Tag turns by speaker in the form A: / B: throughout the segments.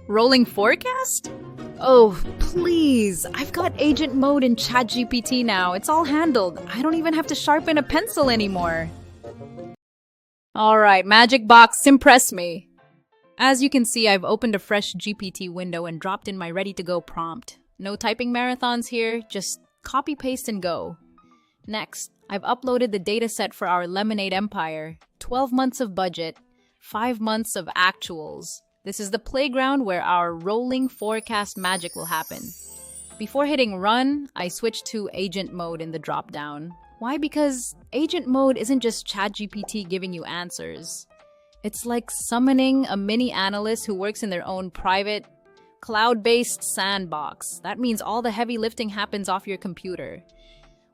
A: Rolling forecast? Oh, please. I've got Agent Mode in ChatGPT now. It's all handled. I don't even have to sharpen a pencil anymore. Alright, Magic Box, impress me. As you can see, I've opened a fresh GPT window and dropped in my ready-to-go prompt. No typing marathons here, just copy, paste, and go. Next, I've uploaded the dataset for our Lemonade Empire. 12 months of budget, 5 months of actuals. This is the playground where our rolling forecast magic will happen. Before hitting run, I switched to Agent Mode in the drop-down. Why? Because Agent Mode isn't just ChatGPT giving you answers. It's like summoning a mini analyst who works in their own private, cloud-based sandbox. That means all the heavy lifting happens off your computer.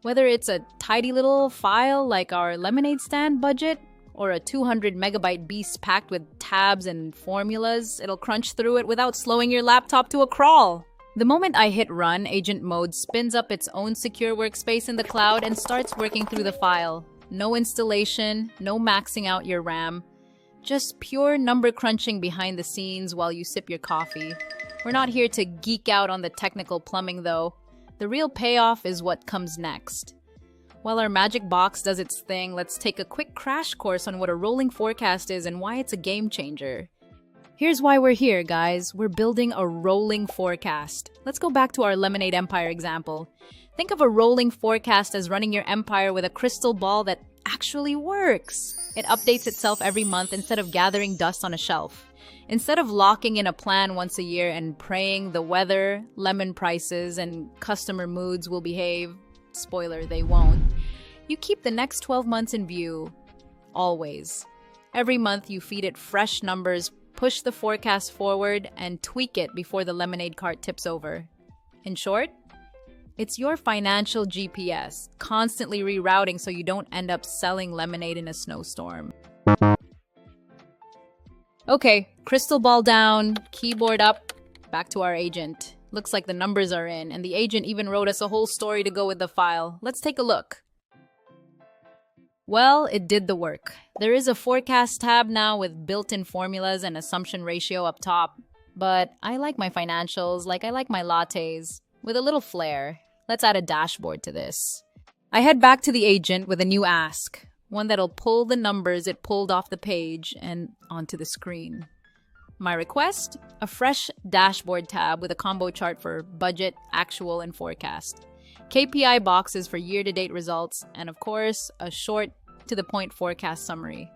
A: Whether it's a tidy little file like our lemonade stand budget, or a 200 megabyte beast packed with tabs and formulas, it'll crunch through it without slowing your laptop to a crawl. The moment I hit run, Agent Mode spins up its own secure workspace in the cloud and starts working through the file. No installation, no maxing out your RAM. Just pure number crunching behind the scenes while you sip your coffee. We're not here to geek out on the technical plumbing though. The real payoff is what comes next. While our magic box does its thing, let's take a quick crash course on what a rolling forecast is and why it's a game changer. Here's why we're here, guys. We're building a rolling forecast. Let's go back to our Lemonade Empire example. Think of a rolling forecast as running your empire with a crystal ball that actually works. It updates itself every month instead of gathering dust on a shelf. Instead of locking in a plan once a year and praying the weather, lemon prices, and customer moods will behave, spoiler, they won't, you keep the next 12 months in view, always. Every month you feed it fresh numbers, push the forecast forward, and tweak it before the lemonade cart tips over. In short, it's your financial GPS, constantly rerouting so you don't end up selling lemonade in a snowstorm. Okay, crystal ball down, keyboard up, back to our agent. Looks like the numbers are in, and the agent even wrote us a whole story to go with the file. Let's take a look. Well, it did the work. There is a forecast tab now with built-in formulas and assumption ratio up top. But I like my financials like I like my lattes, with a little flair. Let's add a dashboard to this. I head back to the agent with a new ask, one that'll pull the numbers it pulled off the page and onto the screen. My request? A fresh dashboard tab with a combo chart for budget, actual, and forecast. KPI boxes for year-to-date results, and of course, a short, to-the-point forecast summary.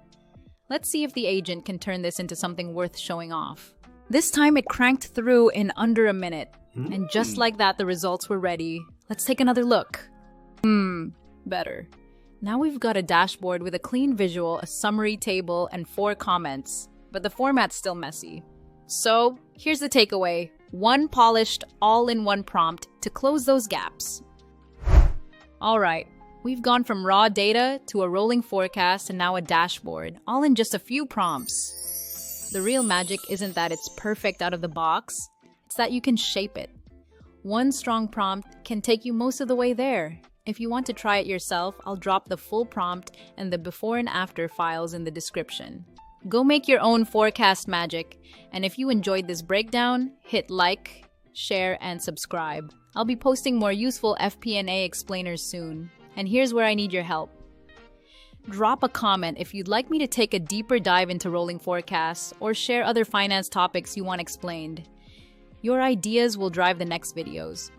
A: Let's see if the agent can turn this into something worth showing off. This time it cranked through in under a minute, and just like that, the results were ready. Let's take another look. Better. Now we've got a dashboard with a clean visual, a summary table, and 4 comments. But the format's still messy. So, here's the takeaway. One polished, all-in-one prompt to close those gaps. Alright, we've gone from raw data to a rolling forecast and now a dashboard, all in just a few prompts. The real magic isn't that it's perfect out of the box, it's that you can shape it. One strong prompt can take you most of the way there. If you want to try it yourself, I'll drop the full prompt and the before and after files in the description. Go make your own forecast magic, and if you enjoyed this breakdown, hit like, share, and subscribe. I'll be posting more useful FP&A explainers soon, and here's where I need your help. Drop a comment if you'd like me to take a deeper dive into rolling forecasts or share other finance topics you want explained. Your ideas will drive the next videos.